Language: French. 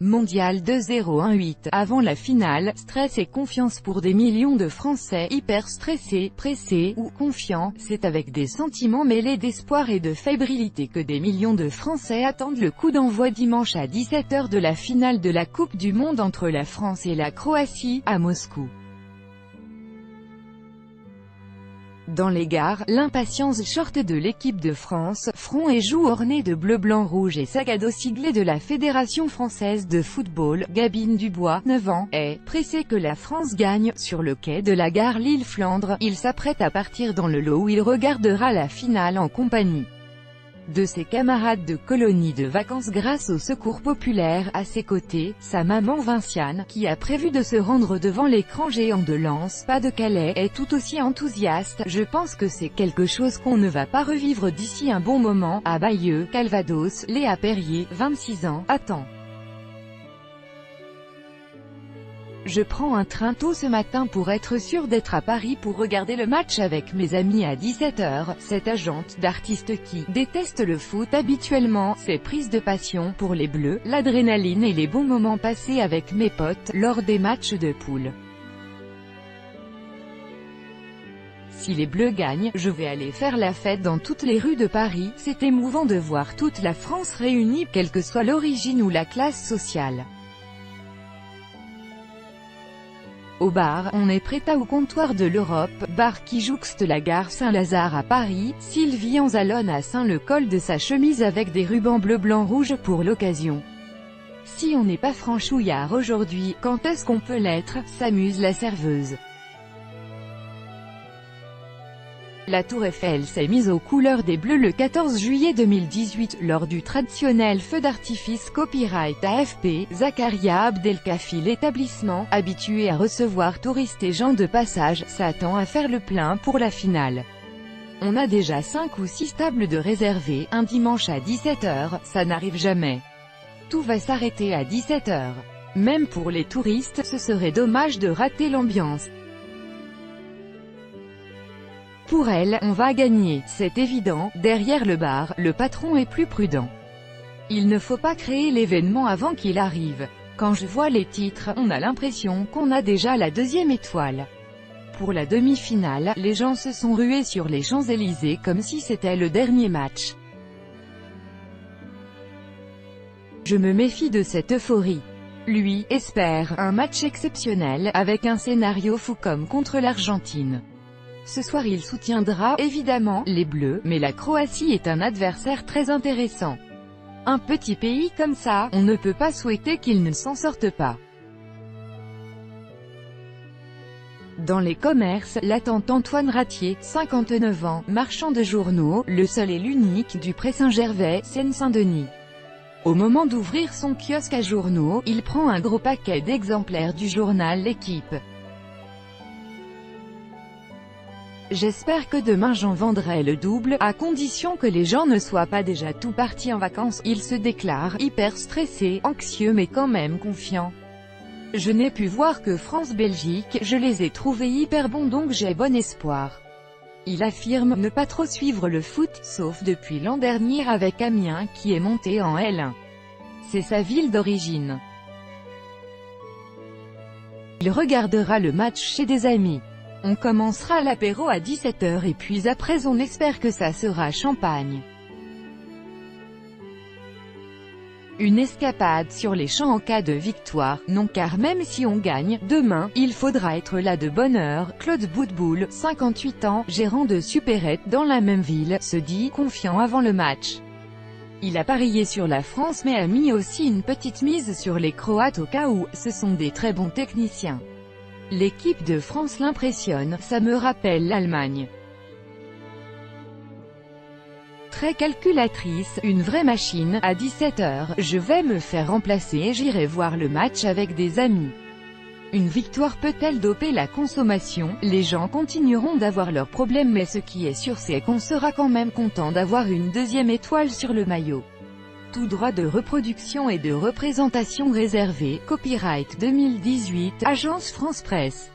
Mondial 2018. Avant la finale, stress et confiance pour des millions de Français, hyper stressés, pressés ou confiants. C'est avec des sentiments mêlés d'espoir et de fébrilité que des millions de Français attendent le coup d'envoi dimanche à 17 h de la finale de la Coupe du Monde entre la France et la Croatie, à Moscou. Dans les gares, l'impatience short de l'équipe de France, front et joues ornés de bleu blanc rouge et sac à dos siglé de la Fédération française de football. Gabine Dubois, 9 ans, est pressé que la France gagne. Sur le quai de la gare Lille-Flandre, il s'apprête à partir dans le lot où il regardera la finale en compagnie de ses camarades de colonie de vacances grâce au secours populaire. À ses côtés, sa maman Vinciane, qui a prévu de se rendre devant l'écran géant de Lens, Pas-de-Calais, est tout aussi enthousiaste. Je pense que c'est quelque chose qu'on ne va pas revivre d'ici un bon moment. À Bayeux, Calvados, Léa Perrier, 26 ans, attend. Je prends un train tôt ce matin pour être sûr d'être à Paris pour regarder le match avec mes amis à 17 h. Cette agente d'artiste qui déteste le foot habituellement, ses prises de passion pour les Bleus, l'adrénaline et les bons moments passés avec mes potes lors des matchs de poule. Si les Bleus gagnent, je vais aller faire la fête dans toutes les rues de Paris. C'est émouvant de voir toute la France réunie, quelle que soit l'origine ou la classe sociale. Au bar, on est prêt au comptoir de l'Europe, bar qui jouxte la gare Saint-Lazare à Paris. Sylvie enzalonne à le col de sa chemise avec des rubans bleu-blanc-rouge pour l'occasion. Si on n'est pas franchouillard aujourd'hui, quand est-ce qu'on peut l'être, s'amuse la serveuse. La Tour Eiffel s'est mise aux couleurs des Bleus le 14 juillet 2018, lors du traditionnel feu d'artifice copyright AFP. Zakaria Abdelkafi, l'établissement, habitué à recevoir touristes et gens de passage, s'attend à faire le plein pour la finale. On a déjà 5 ou 6 tables de réservées, un dimanche à 17 h, ça n'arrive jamais. Tout va s'arrêter à 17 h. Même pour les touristes, ce serait dommage de rater l'ambiance. Pour elle, on va gagner, c'est évident. Derrière le bar, le patron est plus prudent. Il ne faut pas créer l'événement avant qu'il arrive. Quand je vois les titres, on a l'impression qu'on a déjà la deuxième étoile. Pour la demi-finale, les gens se sont rués sur les Champs-Élysées comme si c'était le dernier match. Je me méfie de cette euphorie. Lui, espère un match exceptionnel, avec un scénario fou comme contre l'Argentine. Ce soir il soutiendra, évidemment, les Bleus, mais la Croatie est un adversaire très intéressant. Un petit pays comme ça, on ne peut pas souhaiter qu'il ne s'en sorte pas. Dans les commerces, l'attend Antoine Ratier, 59 ans, marchand de journaux, le seul et l'unique du Pré Saint-Gervais, Seine-Saint-Denis. Au moment d'ouvrir son kiosque à journaux, il prend un gros paquet d'exemplaires du journal L'Équipe. J'espère que demain j'en vendrai le double, à condition que les gens ne soient pas déjà tout partis en vacances. Il se déclare, hyper stressé, anxieux mais quand même confiant. Je n'ai pu voir que France-Belgique, je les ai trouvés hyper bons donc j'ai bon espoir. Il affirme ne pas trop suivre le foot, sauf depuis l'an dernier avec Amiens qui est monté en L1. C'est sa ville d'origine. Il regardera le match chez des amis. On commencera l'apéro à 17 h et puis après on espère que ça sera champagne. Une escapade sur les champs en cas de victoire, non car même si on gagne, demain, il faudra être là de bonne heure. Claude Boutboul, 58 ans, gérant de supérette dans la même ville, se dit confiant avant le match. Il a parié sur la France mais a mis aussi une petite mise sur les Croates au cas où, ce sont des très bons techniciens. L'équipe de France l'impressionne, ça me rappelle l'Allemagne. Très calculatrice, une vraie machine. À 17 h, je vais me faire remplacer et j'irai voir le match avec des amis. Une victoire peut-elle doper la consommation? Les gens continueront d'avoir leurs problèmes mais ce qui est sûr c'est qu'on sera quand même content d'avoir une deuxième étoile sur le maillot. Tout droit de reproduction et de représentation réservé, copyright 2018, Agence France Presse.